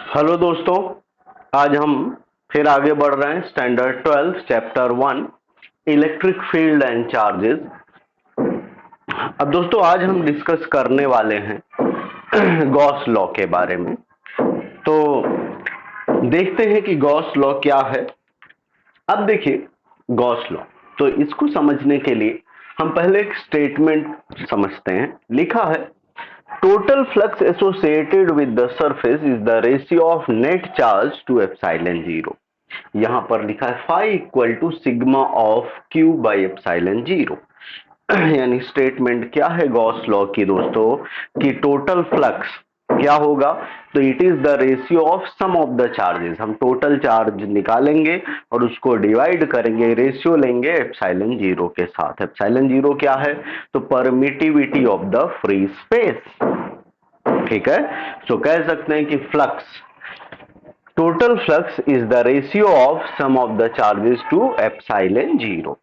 Hello दोस्तों, आज हम फिर आगे बढ़ रहे हैं। Standard 12 chapter 1 electric field and charges. अब दोस्तों आज हम डिस्कस करने वाले हैं गॉस लॉ के बारे में। तो देखते हैं कि गॉस लॉ क्या है। अब देखिए, गॉस लॉ, तो इसको समझने के लिए हम पहले एक स्टेटमेंट समझते हैं। लिखा है, total flux associated with the surface is the ratio of net charge to epsilon zero. यहां पर लिखा है phi equal to sigma of Q by epsilon zero. यानी स्टेटमेंट क्या है गॉस लॉ की दोस्तों, कि टोटल फ्लक्स क्या होगा, तो it is the ratio of sum of the charges. हम टोटल चार्ज निकालेंगे और उसको डिवाइड करेंगे, रेशियो लेंगे एप्सिलॉन जीरो के साथ। एप्सिलॉन जीरो क्या है, तो permittivity of the free space. ठीक है, सो कह सकते हैं कि flux, total flux is the ratio of sum of the charges to epsilon zero.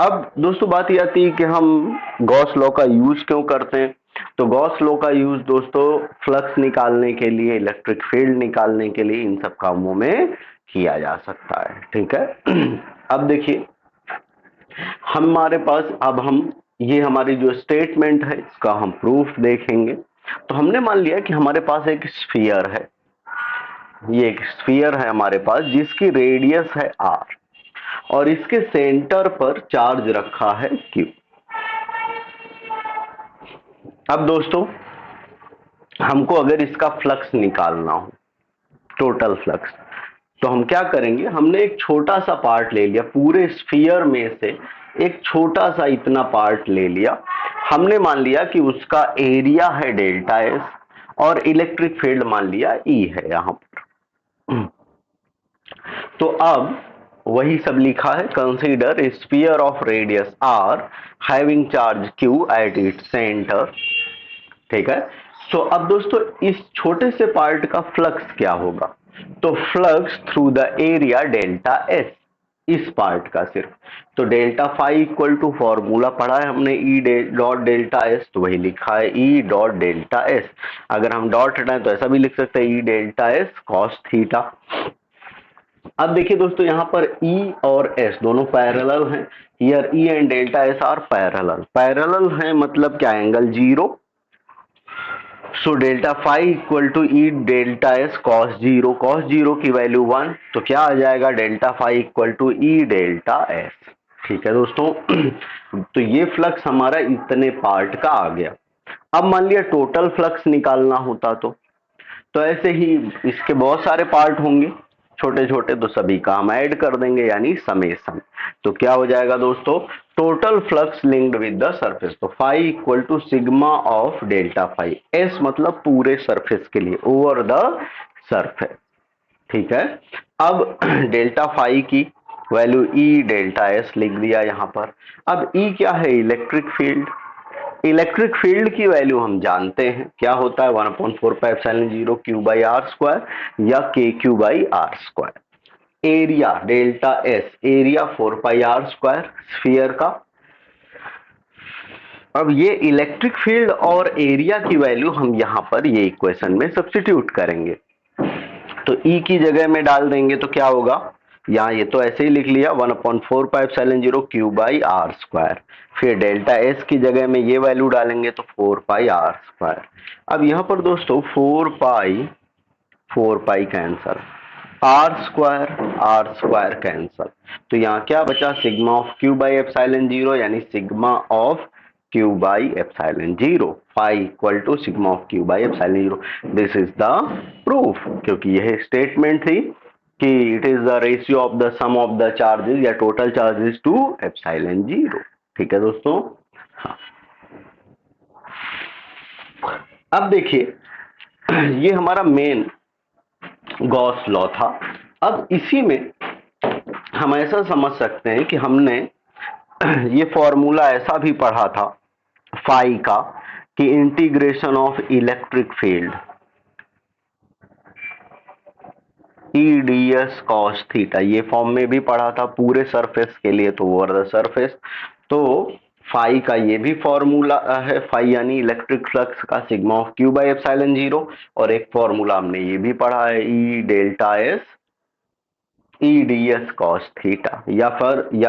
अब दोस्तों बात यह आती है कि हम गॉस लॉ का यूज क्यों करते हैं। तो गॉस लॉ का यूज दोस्तों फ्लक्स निकालने के लिए, इलेक्ट्रिक फील्ड निकालने के लिए, इन सब कामों में किया जा सकता है। ठीक है। अब देखिए, हमारे पास, अब हम ये हमारी जो स्टेटमेंट है इसका हम प्रूफ देखेंगे। तो हमने मान लिया कि हमारे पास एक स्फीयर है। ये एक स्फीयर है हमारे पास जिसकी रेडियस है आर और इसके सेंटर पर चार्ज रखा है क्यू। अब दोस्तों हमको अगर इसका फ्लक्स निकालना हो, टोटल फ्लक्स, तो हम क्या करेंगे, हमने एक छोटा सा पार्ट ले लिया पूरे स्फीयर में से, एक छोटा सा इतना पार्ट ले लिया। हमने मान लिया कि उसका एरिया है डेल्टा एस और इलेक्ट्रिक फील्ड मान लिया ई है यहां पर। तो अब वही सब लिखा है, consider a sphere of radius R having charge Q at its centre. ठीक है। सो अब दोस्तों इस छोटे से पार्ट का फ्लक्स क्या होगा, तो flux through the area delta S, इस पार्ट का सिर्फ। तो delta phi equal to, formula पढ़ा है हमने, ई डॉट डेल्टा एस, तो वही लिखा है ई डॉट डेल्टा एस। अगर हम डॉट हटाएं तो ऐसा भी लिख सकते हैं, ई डेल्टा एस कॉस थीटा। अब देखिए दोस्तों, यहाँ पर E और S दोनों पैरेलल हैं। Here E and delta S are parallel. Parallel है मतलब क्या, angle zero. So delta phi equal to E delta S cos zero. Cos zero की वैल्यू 1, तो क्या आ जाएगा, delta phi equal to E delta S. ठीक है दोस्तों। तो ये फ्लक्स हमारा इतने पार्ट का आ गया। अब मान लिया टोटल फ्लक्स निकालना होता तो ऐसे ही इसके बहुत सारे पार्ट होंगे छोटे छोटे, तो सभी का हम ऐड कर देंगे यानी समेशन। तो क्या हो जाएगा दोस्तों, total flux linked with the surface, तो phi equal to sigma of delta phi. S मतलब पूरे सरफेस के लिए, ओवर द सरफेस। ठीक है। अब डेल्टा फाई की वैल्यू ई डेल्टा एस लिख दिया यहां पर। अब ई क्या है, इलेक्ट्रिक फील्ड। इलेक्ट्रिक फील्ड की वैल्यू हम जानते हैं क्या होता है, 1/4πε0 क्यू बाई आर स्क्वायर या के Q by R square. Area delta S, area 4πr² sphere का। अब ये इलेक्ट्रिक फील्ड और एरिया की वैल्यू हम यहां पर ये इक्वेशन में सब्स्टिट्यूट करेंगे। तो ई की जगह में डाल देंगे तो क्या होगा, यहाँ ये तो ऐसे ही लिख लिया, 1/4πε0 क्यू बाई आर स्क्वायर। फिर डेल्टा एस की जगह में ये वैल्यू डालेंगे तो 4πr²। अब यहाँ पर दोस्तों 4 pi cancel, R square cancel, तो यहाँ क्या बचा, sigma of Q by epsilon zero, यानी sigma of Q by epsilon zero. Phi equal to sigma of Q by epsilon zero. This is the proof, क्योंकि यह स्टेटमेंट थी कि it is the ratio of the sum of the charges या total charges to epsilon zero. ठीक है दोस्तों। हाँ, अब देखिए, ये हमारा मेन गॉस लॉ था। अब इसी में हम ऐसा समझ सकते हैं कि हमने ये फॉर्मूला ऐसा भी पढ़ा था फाई का, कि integration of electric field E D S cos theta, ये फॉर्म में भी पढ़ा था पूरे सरफेस के लिए, तो ओवर द सरफेस। तो फाई का ये भी फॉर्मूला है, फाई यानी इलेक्ट्रिक फ्लक्स का sigma of Q by epsilon zero, और एक फॉर्मूला हमने ये भी पढ़ा है ई delta S E D S cos theta, या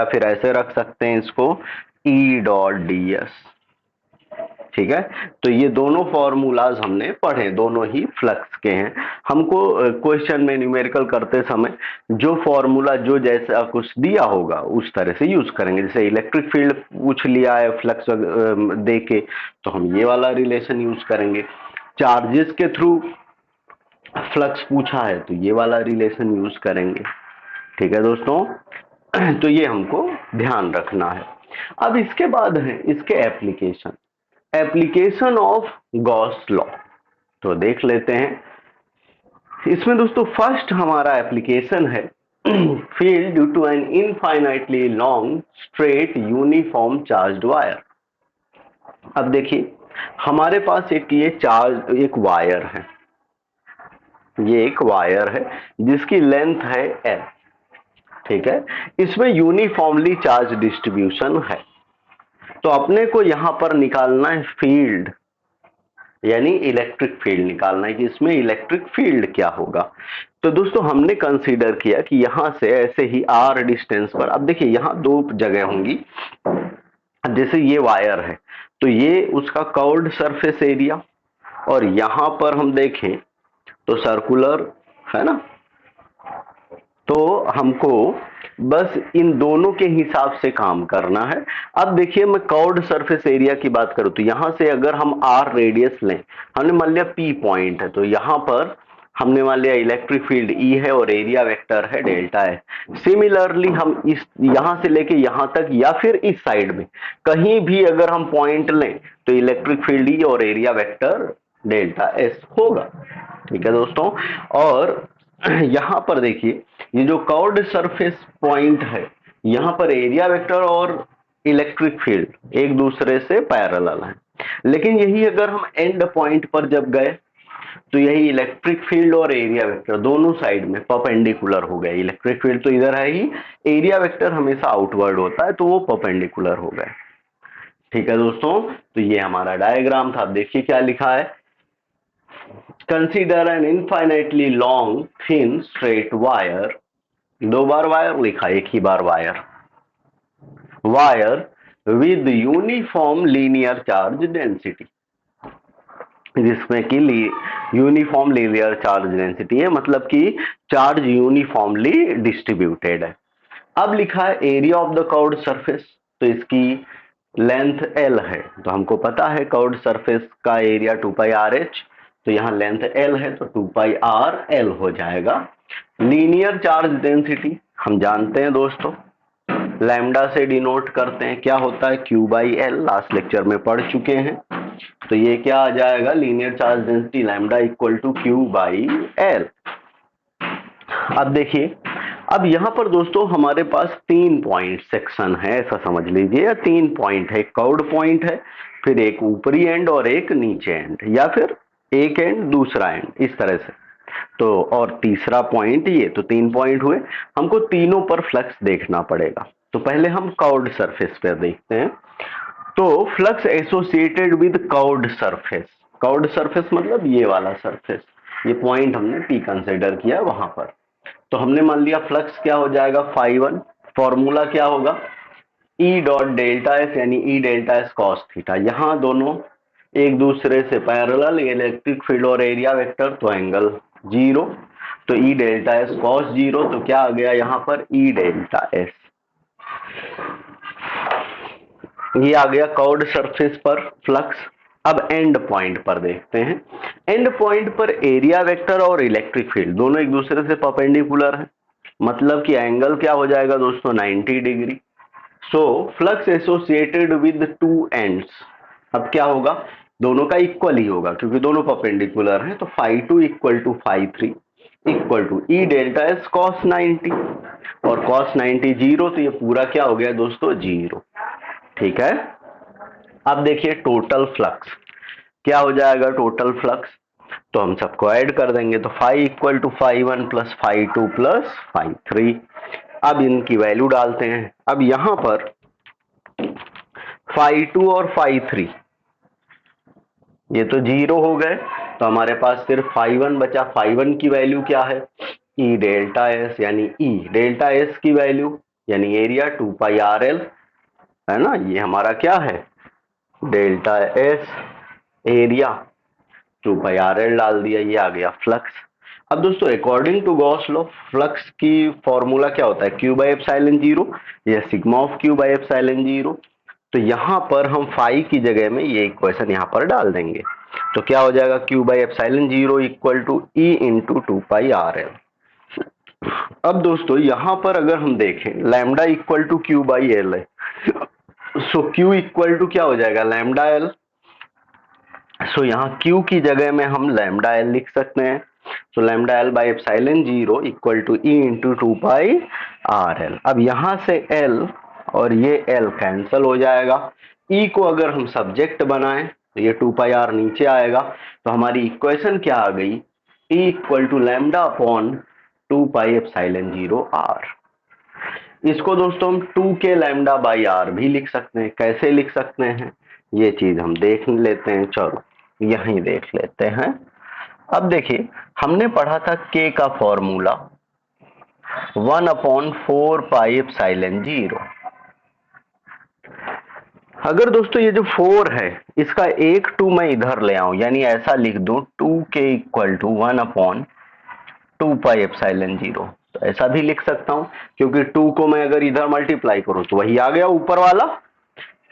फिर ऐसे रख सकते हैं इसको ई डॉट डी एस। ठीक है, तो ये दोनों फॉर्मूलाज हमने पढ़े, दोनों ही फ्लक्स के हैं। हमको क्वेश्चन में न्यूमेरिकल करते समय जो फॉर्मूला जो जैसा कुछ दिया होगा उस तरह से यूज करेंगे। जैसे इलेक्ट्रिक फील्ड पूछ लिया है फ्लक्स दे के, तो हम ये वाला रिलेशन यूज करेंगे। चार्जेस के थ्रू फ्लक्स पूछा है तो ये वाला रिलेशन यूज करेंगे। ठीक है दोस्तों, तो ये हमको ध्यान रखना है। अब इसके बाद है इसके एप्लीकेशन ऑफ गॉस लॉ, तो देख लेते हैं। इसमें दोस्तों फर्स्ट हमारा एप्लीकेशन है field due to an infinitely long straight uniform charged wire. अब देखिए हमारे पास एक वायर है, ये एक वायर है जिसकी लेंथ है एल। ठीक है, इसमें यूनिफॉर्मली चार्ज डिस्ट्रीब्यूशन है, तो अपने को यहां पर निकालना है फील्ड, यानी इलेक्ट्रिक फील्ड निकालना है कि इसमें इलेक्ट्रिक फील्ड क्या होगा। तो दोस्तों हमने कंसीडर किया कि यहां से ऐसे ही आर डिस्टेंस पर, अब देखिए यहां दो जगह होंगी, जैसे ये वायर है तो ये उसका कर्व्ड सरफेस एरिया, और यहां पर हम देखें तो सर्कुलर है ना, तो हमको बस इन दोनों के हिसाब से काम करना है। अब देखिए मैं कर्व्ड सरफेस एरिया की बात करूं तो यहां से अगर हम आर रेडियस लें, हमने मान लिया पी पॉइंट है, तो यहां पर हमने मान लिया इलेक्ट्रिक फील्ड ई है और एरिया वेक्टर है डेल्टा है। सिमिलरली हम इस यहां से लेके यहां तक या फिर इस साइड में कहीं भी अगर हम पॉइंट लें तो इलेक्ट्रिक फील्ड ई और एरिया वेक्टर डेल्टा एस होगा। ठीक है दोस्तों, और यहां पर देखिए ये जो कर्व्ड सरफेस पॉइंट है, यहां पर एरिया वेक्टर और इलेक्ट्रिक फील्ड एक दूसरे से पैरेलल है, लेकिन यही अगर हम एंड पॉइंट पर जब गए तो यही इलेक्ट्रिक फील्ड और एरिया वेक्टर दोनों साइड में परपेंडिकुलर हो गए। इलेक्ट्रिक फील्ड तो इधर है ही, एरिया वेक्टर हमेशा आउटवर्ड होता है तो वो परपेंडिकुलर हो गए। ठीक है दोस्तों, तो ये हमारा डायग्राम था। अब देखिए क्या लिखा है, consider an infinitely long thin straight wire, दो बार वायर लिखा, एक ही बार wire with uniform linear charge density, जिसमें कि यूनिफॉर्म लीनियर चार्ज डेंसिटी है, मतलब कि चार्ज यूनिफॉर्मली डिस्ट्रीब्यूटेड है। अब लिखा है area of the curved surface, तो इसकी लेंथ एल है, तो हमको पता है कर्व्ड सरफेस का एरिया 2 पाई आर एच, तो यहाँ लेंथ एल है तो 2 पाई आर एल हो जाएगा। लीनियर चार्ज डेंसिटी हम जानते हैं दोस्तों, लैम्डा से डिनोट करते हैं, क्या होता है Q by L, last lecture में पढ़ चुके हैं। तो ये क्या आ जाएगा, linear charge density lambda equal to Q by L. अब देखिए, अब यहां पर दोस्तों हमारे पास 3 पॉइंट सेक्शन है, ऐसा समझ लीजिए, 3 पॉइंट है, एक कर्व्ड पॉइंट है, फिर एक ऊपरी एंड और एक नीचे एंड, या फिर एक एंड दूसरा एंड, इस तरह से। तो और तीसरा पॉइंट ये, तो 3 पॉइंट हुए, हमको तीनों पर फ्लक्स देखना पड़ेगा। तो पहले हम कर्व्ड सरफेस पर देखते हैं। तो flux associated with curved surface, curved surface मतलब ये वाला सरफेस, ये पॉइंट हमने पी कंसिडर किया वहां पर। तो हमने मान लिया फ्लक्स क्या हो जाएगा φ1, फॉर्मूला क्या होगा ई डॉट डेल्टा एस, यानी E delta S cos theta, यहां दोनों एक दूसरे से पैरेलल, इलेक्ट्रिक फील्ड और एरिया वेक्टर, तो एंगल 0, तो ई डेल्टा एस कॉस 0, तो क्या आ गया यहाँ पर ई डेल्टा एस, ये आ गया कर्व्ड सरफेस पर फ्लक्स। अब एंड पॉइंट पर देखते हैं, एंड पॉइंट पर एरिया वेक्टर और इलेक्ट्रिक फील्ड दोनों एक दूसरे से परपेंडिकुलर है, मतलब कि एंगल क्या हो जाएगा दोस्तों 90 degree. So flux associated with 2 ends, अब क्या होगा, दोनों का इक्वल ही होगा क्योंकि दोनों परपेंडिकुलर हैं, तो φ2 equal to φ3 equal to E delta S cos 90, और कॉस 90 0, तो ये पूरा क्या हो गया दोस्तों 0। ठीक है, अब देखिए टोटल फ्लक्स क्या हो जाएगा, टोटल फ्लक्स तो हम सबको ऐड कर देंगे, तो φ इक्वल टू φ1 प्लस φ2 प्लस φ3। अब इनकी वैल्यू डालते हैं। अब यहां पर फाई 2 और फाई 3, ये तो जीरो हो गए, तो हमारे पास सिर्फ फाई 1 बचा। फाई 1 की वैल्यू क्या है, ई डेल्टा एस, यानी ई डेल्टा एस की वैल्यू यानी एरिया 2 पाई RL, है ना, ये हमारा क्या है, delta S area 2 pi RL डाल दिया, ये आ गया फ्लक्स। अब दोस्तों according to Gauss law flux की फॉर्मूला क्या होता है, क्यू बाई एप्सिलॉन जीरो या sigma of Q by epsilon zero. तो यहां पर हम फाई की जगह में ये इक्वेशन यहां पर डाल देंगे, तो क्या हो जाएगा, Q by epsilon zero equal to E into 2 pi RL। अब दोस्तों यहां पर अगर हम देखें lambda equal to Q by L है, सो क्यू इक्वल टू क्या हो जाएगा, लैम्डा एल। सो यहाँ Q की जगह में हम लैम्डा एल लिख सकते हैं, तो lambda L by epsilon zero equal to E into 2 pi RL। अब यहाँ से L और ये L कैंसल हो जाएगा, E को अगर हम सब्जेक्ट बनाएं तो ये 2 पाई R नीचे आएगा, तो हमारी इक्वेशन क्या आ गई, E equal to lambda upon 2 pi epsilon zero R। इसको दोस्तों हम 2 के लैम्डा बाई R भी लिख सकते हैं। कैसे लिख सकते हैं ये चीज हम देख लेते हैं, चलो यहीं देख लेते हैं। अब देखिए हमने पढ़ा था K का फॉर्मूला 1/4 पाई एप्सिलॉन जीरो। अगर दोस्तों ये जो 4 है इसका एक 2 मैं इधर ले आऊं, यानी ऐसा लिख दूं 2K equal to 1/2 pi epsilon zero, तो ऐसा भी लिख सकता हूं, क्योंकि 2 को मैं अगर इधर मल्टीप्लाई करूं तो वही आ गया ऊपर वाला।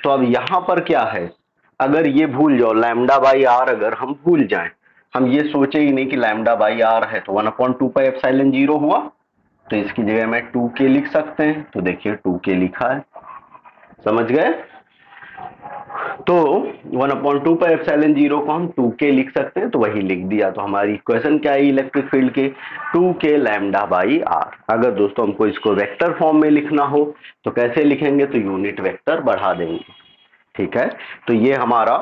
तो अब यहां पर क्या है, अगर ये भूल जाओ लैम्डा बाई आर, अगर हम भूल जाएं, हम ये सोचे ही नहीं कि लैम्डा बाई आर है, तो 1/2 पाई एप्सिलॉन जीरो हुआ, तो इसकी जगह में 2K लिख सकते हैं, तो देखिए 2K लिखा है, समझ गए। तो 1/2 पाई एप्सिलॉन जीरो को हम 2K लिख सकते हैं, तो वही लिख दिया, तो हमारी इक्वेशन क्या है इलेक्ट्रिक फील्ड के, 2K लैम्डा बाई आर। अगर दोस्तों हमको इसको वेक्टर फॉर्म में लिखना हो तो कैसे लिखेंगे, तो यूनिट वेक्टर बढ़ा देंगे, ठीक है। तो ये हमारा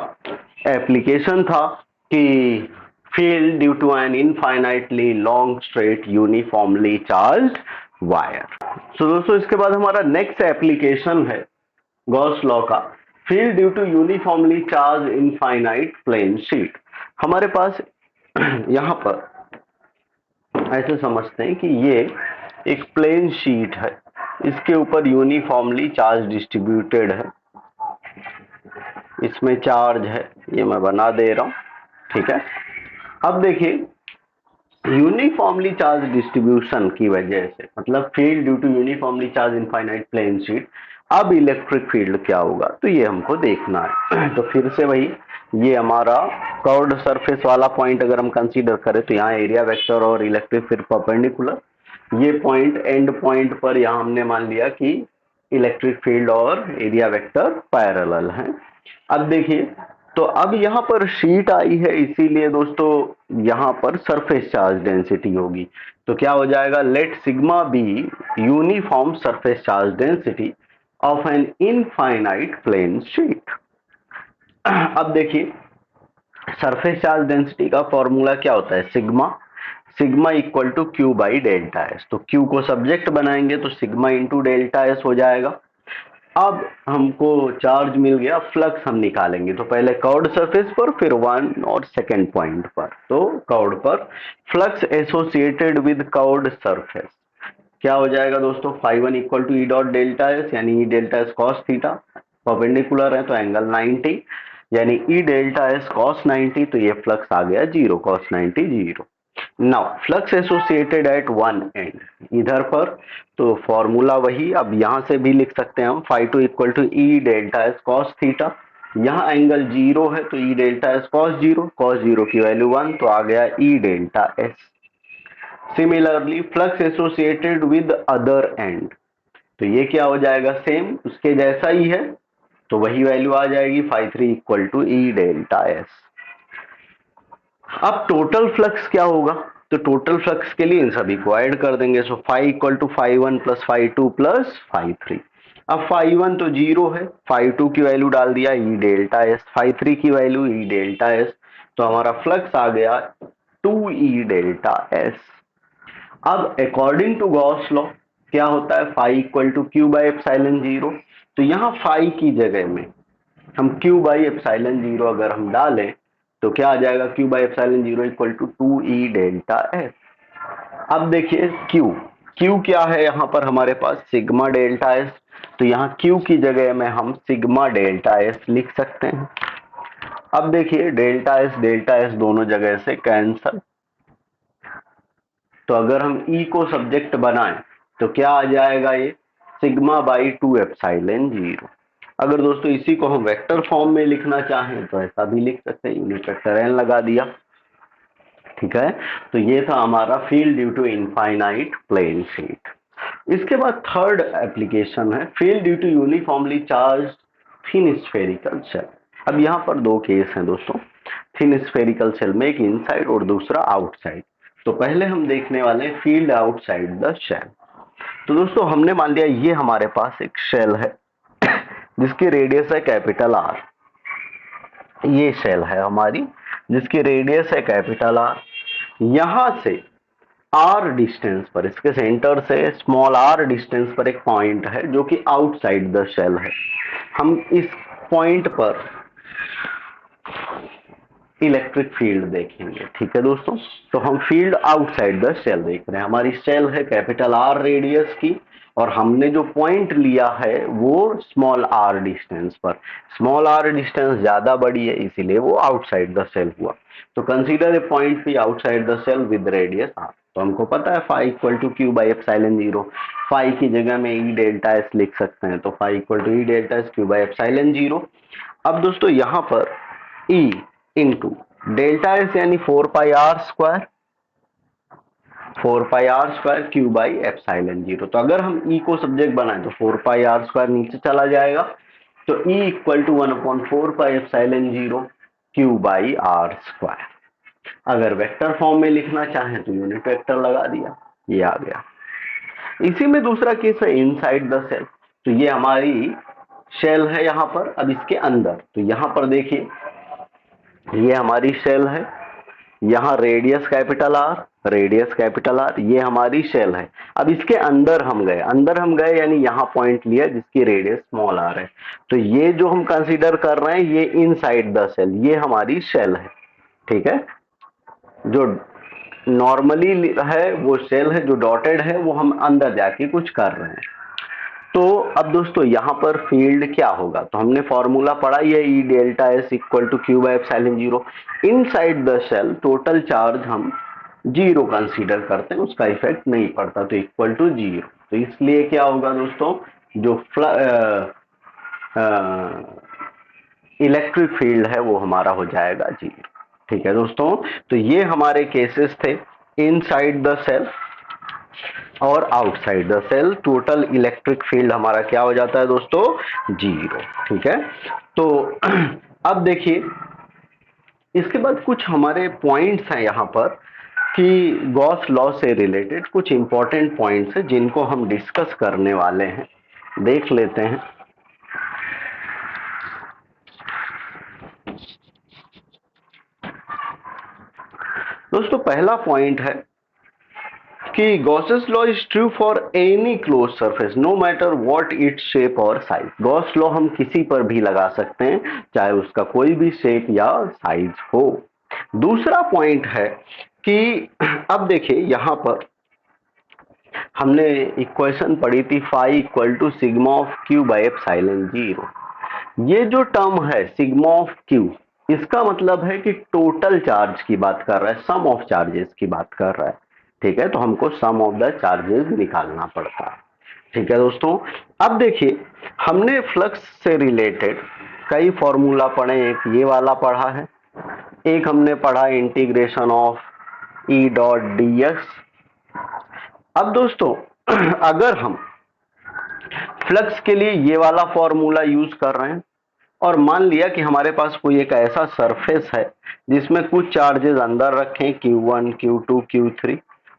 एप्लीकेशन था कि field due to an infinitely long straight uniformly charged wire. तो दोस्तों इसके बाद हमारा नेक्स्ट एप्लीकेशन है गॉस लॉ का, field due to uniformly charge infinite plane sheet. हमारे पास यहां पर ऐसे समझते हैं कि ये एक प्लेन शीट है, इसके ऊपर यूनिफॉर्मली चार्ज डिस्ट्रीब्यूटेड है, इसमें चार्ज है, ये मैं बना दे रहा हूं, ठीक है। अब देखिए यूनिफॉर्मली चार्ज डिस्ट्रीब्यूशन की वजह से, मतलब field due to uniformly charge infinite plane sheet, अब इलेक्ट्रिक फील्ड क्या होगा, तो ये हमको देखना है। तो फिर से वही, ये हमारा कर्व्ड सरफेस वाला पॉइंट अगर हम कंसीडर करें, तो यहाँ एरिया वेक्टर और इलेक्ट्रिक फील्ड परपेंडिकुलर, ये पॉइंट एंड पॉइंट पर यहाँ हमने मान लिया कि इलेक्ट्रिक फील्ड और एरिया वेक्टर पैरेलल हैं। अब देखिए, तो अब यहाँ पर शीट आई है, इसीलिए दोस्तों यहाँ पर सरफेस चार्ज डेंसिटी होगी, तो क्या हो जाएगा, let sigma be uniform surface charge density of an infinite plane sheet. अब देखिए सरफेस चार्ज डेंसिटी का फॉर्मूला क्या होता है, sigma, sigma equal to Q by delta S. तो क्यू को सब्जेक्ट बनाएंगे तो सिग्मा इंटू डेल्टा एस हो जाएगा। अब हमको चार्ज मिल गया, फ्लक्स हम निकालेंगे, तो पहले कर्व्ड सरफेस पर, फिर 1 और सेकंड पॉइंट पर, तो कर्व्ड पर flux associated with curved surface क्या हो जाएगा दोस्तों, phi 1 equal to E dot delta S, यानी E delta S cos theta, perpendicular है तो एंगल 90, यानी ई डेल्टा एस कॉस 90, तो ये फ्लक्स आ गया zero, cos 90 zero. Now flux associated at one end, इधर पर तो फॉर्मूला वही, अब यहां से भी लिख सकते हैं हम, phi 2 equal to E delta S cos theta, यहाँ एंगल जीरो है तो E delta S cos zero की वैल्यू 1, तो आ गया E delta S. Similarly flux associated with other end, तो ये क्या हो जाएगा, सेम उसके जैसा ही है, तो वही वैल्यू आ जाएगी, phi 3 equal to E delta S. अब टोटल फ्लक्स क्या होगा, तो टोटल फ्लक्स के लिए इन सभी को ऐड कर देंगे, so phi equal to phi 1 plus phi 2 plus phi 3। अब फाई 1 तो जीरो है, फाई 2 की वैल्यू डाल दिया ई डेल्टा एस, फाई 3 की वैल्यू ई डेल्टा एस, तो हमारा फ्लक्स आ गया 2 ई डेल्टा एस। अब अकॉर्डिंग टू गॉस लॉ क्या होता है, phi equal to Q by epsilon zero, तो यहाँ फाई की जगह में हम Q बाई एप्सिलॉन जीरो अगर हम डालें तो क्या आ जाएगा, Q by epsilon zero equal to 2E delta S. अब देखिए Q क्या है यहाँ पर हमारे पास, सिग्मा डेल्टा एस। तो यहाँ Q की जगह में हम सिग्मा डेल्टा एस लिख सकते हैं। अब देखिए डेल्टा एस दोनों जगह से कैंसल। तो अगर हम E को सब्जेक्ट बनाएं तो क्या आ जाएगा, ये सिग्मा बाई 2 एप्सिलॉन जीरो। अगर दोस्तों इसी को हम वेक्टर फॉर्म में लिखना चाहें तो ऐसा भी लिख सकते हैं, यूनिट वेक्टर एन लगा दिया। ठीक है, तो ये था हमारा field due to infinite plane sheet. इसके बाद थर्ड एप्लीकेशन है field due to uniformly charge thin spherical shell. अब यहाँ पर दो केस हैं दोस्तों, थिन स्फेरिकल शेल में, एक इनसाइड और दूसरा आउटसाइड। तो पहले हम देखने वाले हैं फील्ड आउटसाइड द शेल। तो दोस्तों हमने मान लिया ये हमारे पास एक शेल है जिसकी रेडियस है कैपिटल आर। ये शेल है हमारी जिसकी रेडियस है कैपिटल आर। यहां से आर डिस्टेंस पर, इसके सेंटर से स्मॉल आर डिस्टेंस पर एक पॉइंट है जो कि आउटसाइड द शेल है। हम इस पॉइंट पर इलेक्ट्रिक फील्ड देखेंगे। ठीक है दोस्तों, तो हम फील्ड आउटसाइड द शेल देख रहे हैं। हमारी शेल है कैपिटल आर रेडियस की और हमने जो पॉइंट लिया है वो स्मॉल आर डिस्टेंस पर। स्मॉल आर डिस्टेंस ज्यादा बड़ी है इसीलिए वो आउटसाइड द शेल हुआ। तो consider a point P outside the shell with radius R. तो हमको पता है phi equal to Q by epsilon zero. Phi की जगह में ई डेल्टा एस लिख सकते हैं, तो phi equal to E delta S Q by epsilon zero. अब दोस्तों यहाँ पर ई इंटू डेल्टा एस यानी 4 pi R square, 4 pi R square Q by epsilon zero. तो अगर हम ई को सब्जेक्ट बनाए तो 4 पाई आर स्क्वायर नीचे चला जाएगा, तो E equal to 1/4 pi epsilon zero Q by R square. अगर वेक्टर फॉर्म में लिखना चाहें तो यूनिट वेक्टर लगा दिया, ये आ गया। इसी में दूसरा केस है इनसाइड द सेल। तो ये हमारी शेल है यहाँ पर। अब इसके अंदर, तो यहाँ पर देखिए ये हमारी शेल है, यहाँ radius capital R, radius capital R, ये हमारी शेल है। अब इसके अंदर हम गए यानी यहाँ पॉइंट लिया जिसकी रेडियस स्मॉल आर है। तो ये जो हम कंसीडर कर रहे हैं ये इनसाइड द शेल, ये हमारी शेल है। ठीक है, जो नॉर्मली है वो शेल है, जो डॉटेड है वो हम अंदर जाके कुछ कर रहे हैं। तो अब दोस्तों यहाँ पर फील्ड क्या होगा, तो हमने फॉर्मूला पढ़ा ये E delta S equal to Q by epsilon zero. Inside the shell total charge हम जीरो कंसीडर करते हैं, उसका इफेक्ट नहीं पड़ता, तो इक्वल टू जीरो। तो इसलिए क्या होगा दोस्तों, जो इलेक्ट्रिक फील्ड है वो हमारा हो जाएगा जीरो। ठीक है दोस्तों, तो ये हमारे केसेस थे इनसाइड द सेल और outside the cell. Total electric field हमारा क्या हो जाता है दोस्तों, जीरो। ठीक है, तो अब देखिए इसके बाद कुछ हमारे पॉइंट्स हैं यहाँ पर कि गॉस लॉ से रिलेटेड कुछ इंपॉर्टेंट पॉइंट्स हैं जिनको हम डिस्कस करने वाले हैं, देख लेते हैं। दोस्तों पहला पॉइंट है कि Gauss's law is true for any close surface no matter what its shape और साइज। गॉस लॉ हम किसी पर भी लगा सकते हैं चाहे उसका कोई भी शेप या साइज हो। दूसरा पॉइंट है कि अब देखिए यहां पर हमने इक्वेशन पढ़ी थी phi equal to sigma of Q by epsilon zero. ये जो टर्म है सिग्मा ऑफ क्यू, इसका मतलब है कि टोटल चार्ज की बात कर रहा है, सम ऑफ चार्जेस की बात कर रहा है। ठीक है, तो हमको सम ऑफ द चार्जेस निकालना पड़ता है। ठीक है दोस्तों, अब देखिए हमने फ्लक्स से रिलेटेड कई फॉर्मूला पढ़े, एक ये वाला पढ़ा है, एक हमने पढ़ा integration of E dot D x. अब दोस्तों अगर हम फ्लक्स के लिए ये वाला फॉर्मूला यूज कर रहे हैं और मान लिया कि हमारे पास कोई एक ऐसा सरफेस है जिसमें कुछ चार्जेस अंदर रखें Q1, Q2, Q3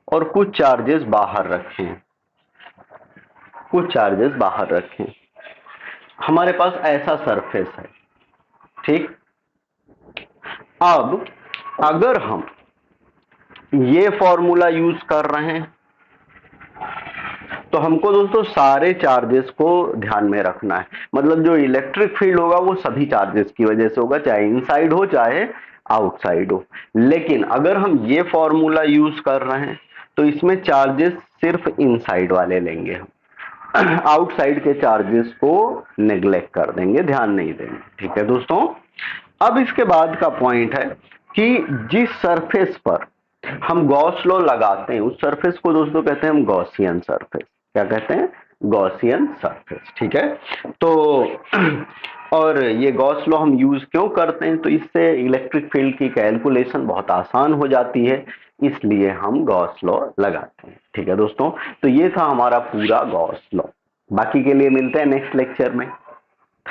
और कुछ चार्जेस बाहर रखें, कुछ चार्जेस बाहर रखें, हमारे पास ऐसा सरफेस है। ठीक, अब अगर हम ये फॉर्मूला यूज कर रहे हैं तो हमको दोस्तों सारे चार्जेस को ध्यान में रखना है, मतलब जो इलेक्ट्रिक फील्ड होगा वो सभी चार्जेस की वजह से होगा, चाहे इनसाइड हो चाहे आउटसाइड हो। लेकिन अगर हम ये फॉर्मूला यूज कर रहे हैं तो इसमें चार्जेस सिर्फ इनसाइड वाले लेंगे हम, आउटसाइड के चार्जेस को नेग्लेक्ट कर देंगे, ध्यान नहीं देंगे। ठीक है दोस्तों, अब इसके बाद का पॉइंट है कि जिस सरफेस पर हम गॉस लॉ लगाते हैं उस सरफेस को दोस्तों कहते हैं हम गॉसियन सरफेस। क्या कहते हैं? Gaussian surface. ठीक है, तो और ये गॉस लॉ हम यूज क्यों करते हैं? तो इससे इलेक्ट्रिक फील्ड की कैलकुलेशन बहुत आसान हो जाती है, इसलिए हम गॉस लॉ लगाते हैं। ठीक है दोस्तों, तो ये था हमारा पूरा गॉस लॉ। बाकी के लिए मिलते हैं नेक्स्ट लेक्चर में।